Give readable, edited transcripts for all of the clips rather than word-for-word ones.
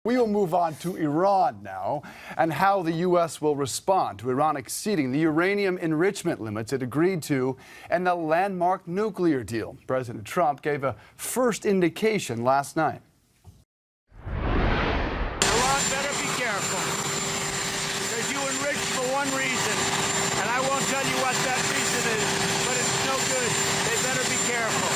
We will move on to Iran now and how the U.S. will respond to Iran exceeding the uranium enrichment limits it agreed to and the landmark nuclear deal. President Trump gave a first indication last night. Iran better be careful, because you enrich for one reason, and I won't tell you what that reason is, but it's no good. They better be careful.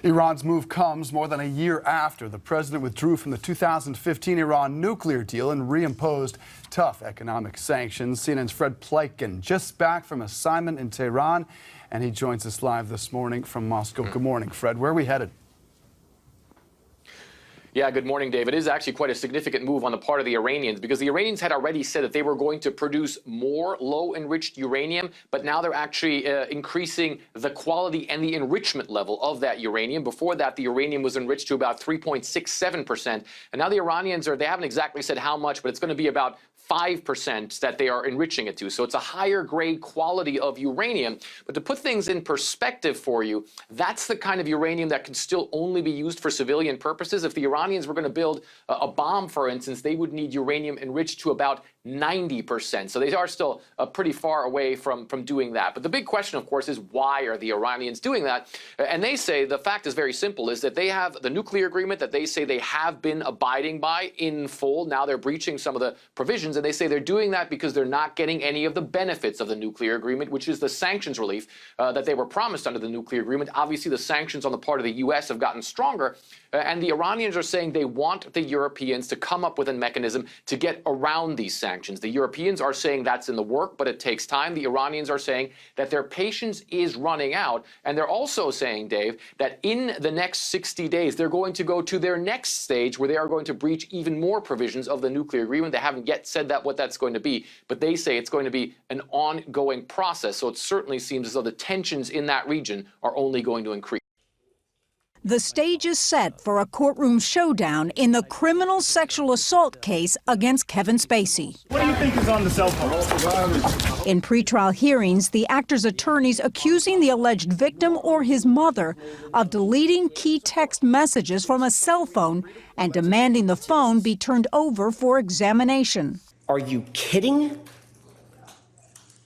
Iran's move comes more than a year after the president withdrew from the 2015 Iran nuclear deal and reimposed tough economic sanctions. CNN's Fred Pleitgen just back from assignment in Tehran, and he joins us live this morning from Moscow. Good morning, Fred. Where are we headed? Yeah, good morning, Dave. It is actually quite a significant move on the part of the Iranians, because the Iranians had already said that they were going to produce more low-enriched uranium, but now they're actually increasing the quality and the enrichment level of that uranium. Before that, the uranium was enriched to about 3.67%. And now the Iranians they haven't exactly said how much, but it's going to be about 5% that they are enriching it to. So it's a higher grade quality of uranium. But to put things in perspective for you, that's the kind of uranium that can still only be used for civilian purposes. If the Iranians were going to build a bomb, for instance, they would need uranium enriched to about 90%. So they are still pretty far away from doing that. But the big question, of course, is why are the Iranians doing that? And they say the fact is very simple, is that they have the nuclear agreement that they say they have been abiding by in full. Now they're breaching some of the provisions, and they say they're doing that because they're not getting any of the benefits of the nuclear agreement, which is the sanctions relief that they were promised under the nuclear agreement. Obviously, the sanctions on the part of the U.S. have gotten stronger, and the Iranians are saying they want the Europeans to come up with a mechanism to get around these sanctions. The Europeans are saying that's in the work, but it takes time. The Iranians are saying that their patience is running out. And they're also saying, Dave, that in the next 60 days, they're going to go to their next stage where they are going to breach even more provisions of the nuclear agreement. They haven't yet said what that's going to be, but they say it's going to be an ongoing process. So it certainly seems as though the tensions in that region are only going to increase. The stage is set for a courtroom showdown in the criminal sexual assault case against Kevin Spacey. What do you think is on the cell phone? In pretrial hearings, the actor's attorneys accusing the alleged victim or his mother of deleting key text messages from a cell phone and demanding the phone be turned over for examination. Are you kidding?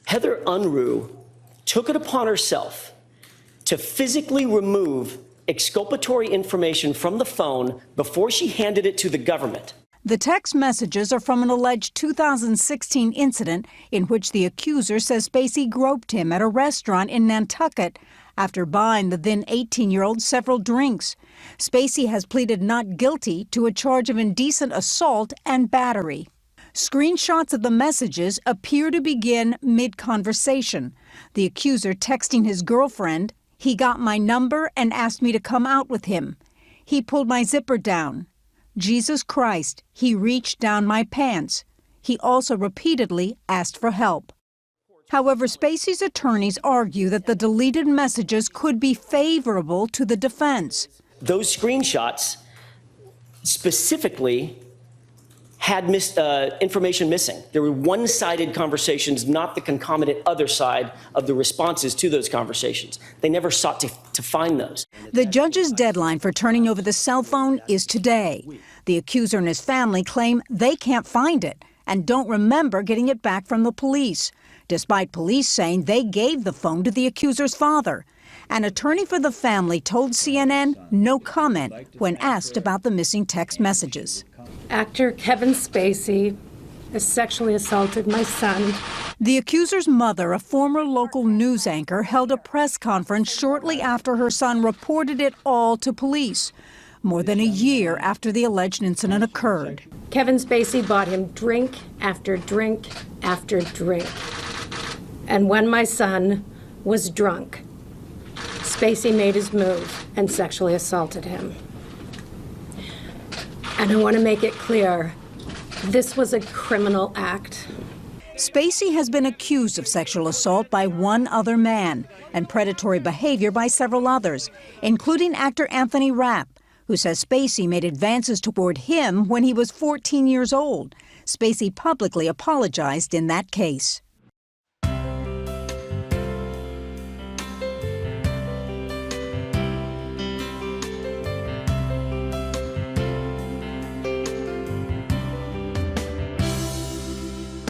Heather Unruh took it upon herself to physically remove exculpatory information from the phone before she handed it to the government. The text messages are from an alleged 2016 incident in which the accuser says Spacey groped him at a restaurant in Nantucket after buying the then 18-year-old several drinks. Spacey has pleaded not guilty to a charge of indecent assault and battery. Screenshots of the messages appear to begin mid-conversation. The accuser texting his girlfriend, "He got my number and asked me to come out with him. He pulled my zipper down. Jesus Christ, he reached down my pants. He also repeatedly asked for help." However, Spacey's attorneys argue that the deleted messages could be favorable to the defense. Those screenshots specifically had information missing. There were one-sided conversations, not the concomitant other side of the responses to those conversations. They never sought to find those. The judge's deadline for turning over the cell phone is today. The accuser and his family claim they can't find it and don't remember getting it back from the police, despite police saying they gave the phone to the accuser's father. An attorney for the family told CNN no comment when asked about the missing text messages. Actor Kevin Spacey has sexually assaulted my son. The accuser's mother, a former local news anchor, held a press conference shortly after her son reported it all to police, more than a year after the alleged incident occurred. Kevin Spacey bought him drink after drink after drink. And when my son was drunk, Spacey made his move and sexually assaulted him. And I want to make it clear, this was a criminal act. Spacey has been accused of sexual assault by one other man and predatory behavior by several others, including actor Anthony Rapp, who says Spacey made advances toward him when he was 14 years old. Spacey publicly apologized in that case.